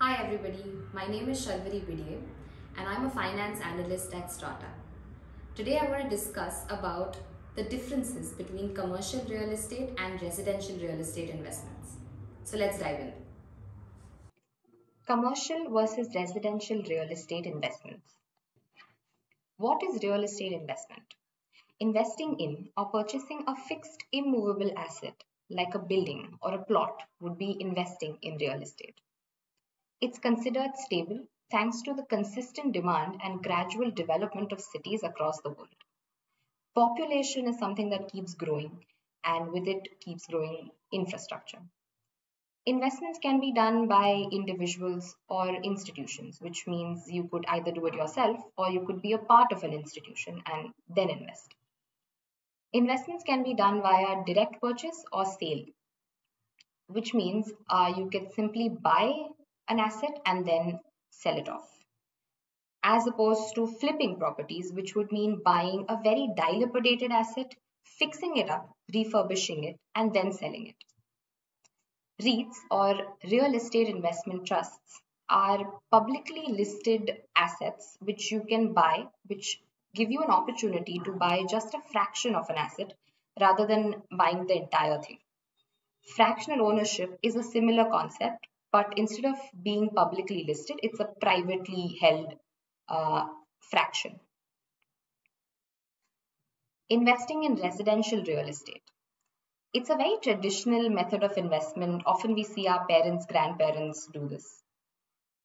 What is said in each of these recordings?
Hi everybody, my name is Sharvari Bidye and I'm a finance analyst at Strata. Today I want to discuss about the differences between commercial real estate and residential real estate investments. So let's dive in. Commercial versus residential real estate investments. What is real estate investment? Investing in or purchasing a fixed immovable asset like a building or a plot would be investing in real estate. It's considered stable thanks to the consistent demand and gradual development of cities across the world. Population is something that keeps growing, and with it keeps growing infrastructure. Investments can be done by individuals or institutions, which means you could either do it yourself or you could be a part of an institution and then invest. Investments can be done via direct purchase or sale, which means you can simply buy an asset and then sell it off, as opposed to flipping properties, which would mean buying a very dilapidated asset, fixing it up, refurbishing it, and then selling it. REITs or real estate investment trusts are publicly listed assets which you can buy, which give you an opportunity to buy just a fraction of an asset rather than buying the entire thing. Fractional ownership is a similar concept, but instead of being publicly listed, it's a privately held fraction. Investing in residential real estate. It's a very traditional method of investment. Often we see our parents, grandparents do this.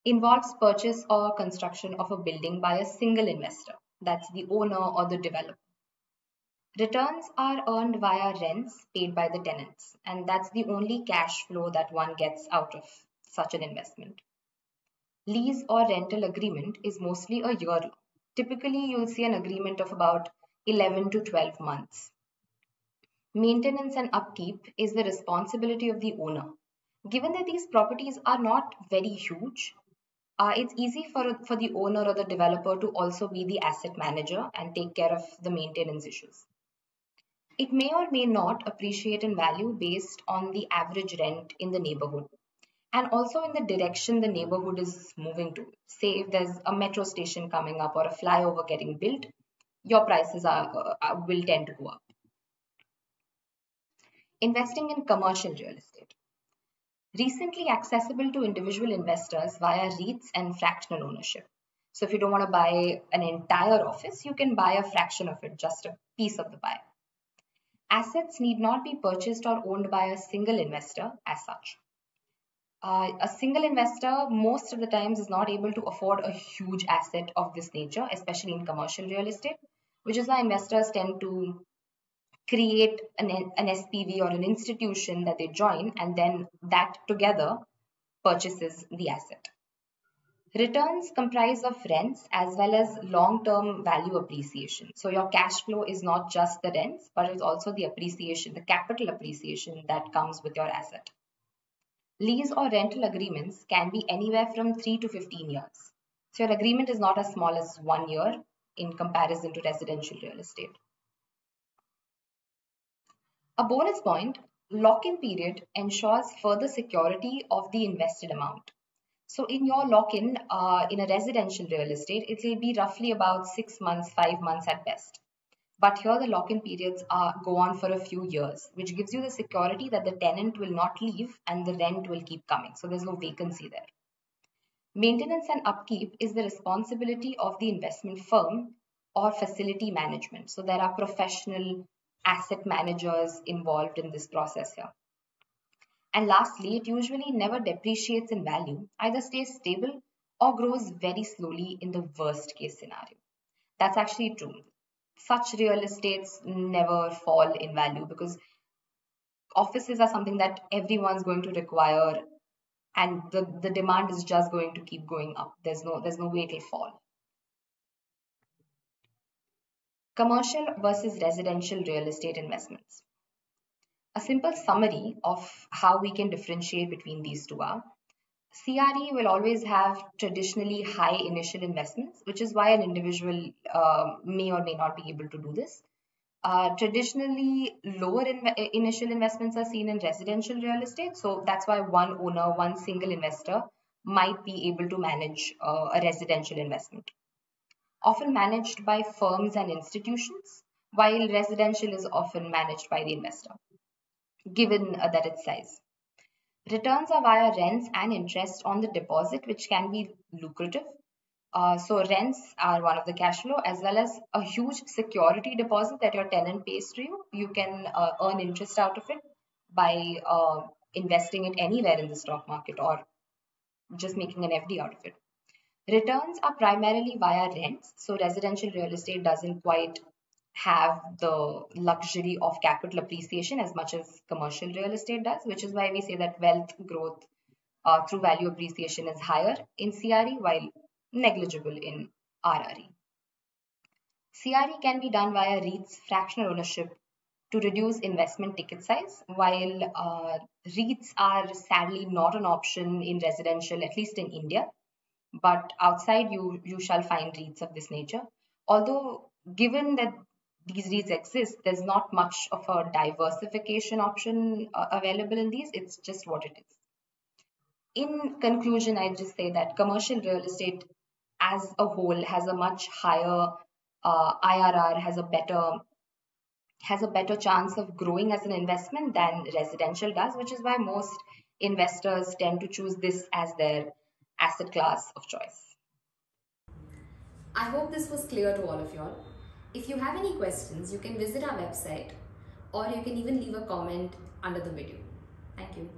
Involves purchase or construction of a building by a single investor, that's the owner or the developer. Returns are earned via rents paid by the tenants, and that's the only cash flow that one gets out of such an investment. Lease or rental agreement is mostly a year long. Typically, you'll see an agreement of about 11 to 12 months. Maintenance and upkeep is the responsibility of the owner. Given that these properties are not very huge, it's easy for the owner or the developer to also be the asset manager and take care of the maintenance issues. It may or may not appreciate in value based on the average rent in the neighborhood and also in the direction the neighborhood is moving to. Say if there's a metro station coming up or a flyover getting built, your prices will tend to go up. Investing in commercial real estate. Recently accessible to individual investors via REITs and fractional ownership. So if you don't want to buy an entire office, you can buy a fraction of it, just a piece of the pie. Assets need not be purchased or owned by a single investor as such. A single investor most of the times is not able to afford a huge asset of this nature, especially in commercial real estate, which is why investors tend to create an SPV or an institution that they join, and then that together purchases the asset. Returns comprise of rents as well as long-term value appreciation. So your cash flow is not just the rents, but it's also the appreciation, the capital appreciation that comes with your asset. Lease or rental agreements can be anywhere from 3 to 15 years. So your agreement is not as small as 1 year in comparison to residential real estate. A bonus point, lock-in period ensures further security of the invested amount. So in your lock-in, in a residential real estate, it will be roughly about 6 months, 5 months at best. But here the lock-in periods go on for a few years, which gives you the security that the tenant will not leave and the rent will keep coming. So there's no vacancy there. Maintenance and upkeep is the responsibility of the investment firm or facility management. So there are professional asset managers involved in this process here. And lastly, it usually never depreciates in value, either stays stable or grows very slowly in the worst case scenario. That's actually true. Such real estates never fall in value because offices are something that everyone's going to require, and the demand is just going to keep going up. There's no way it'll fall. Commercial versus residential real estate investments. A simple summary of how we can differentiate between these two are: CRE will always have traditionally high initial investments, which is why an individual may or may not be able to do this. Traditionally, lower initial investments are seen in residential real estate. So that's why one owner, one single investor might be able to manage a residential investment, often managed by firms and institutions, while residential is often managed by the investor, given that its size. Returns are via rents and interest on the deposit, which can be lucrative. So rents are one of the cash flow, as well as a huge security deposit that your tenant pays to you. You can earn interest out of it by investing it anywhere in the stock market or just making an FD out of it. Returns are primarily via rents, so residential real estate doesn't quite have the luxury of capital appreciation as much as commercial real estate does, which is why we say that wealth growth through value appreciation is higher in CRE while negligible in RRE. CRE can be done via REITs fractional ownership to reduce investment ticket size, while REITs are sadly not an option in residential, at least in India. But outside, you shall find REITs of this nature. Although, given that these REITs exist, there's not much of a diversification option available in these. It's just what it is. In conclusion, I just say that commercial real estate as a whole has a much higher IRR, has a better chance of growing as an investment than residential does, which is why most investors tend to choose this as their asset class of choice. I hope this was clear to all of y'all. If you have any questions, you can visit our website or you can even leave a comment under the video. Thank you.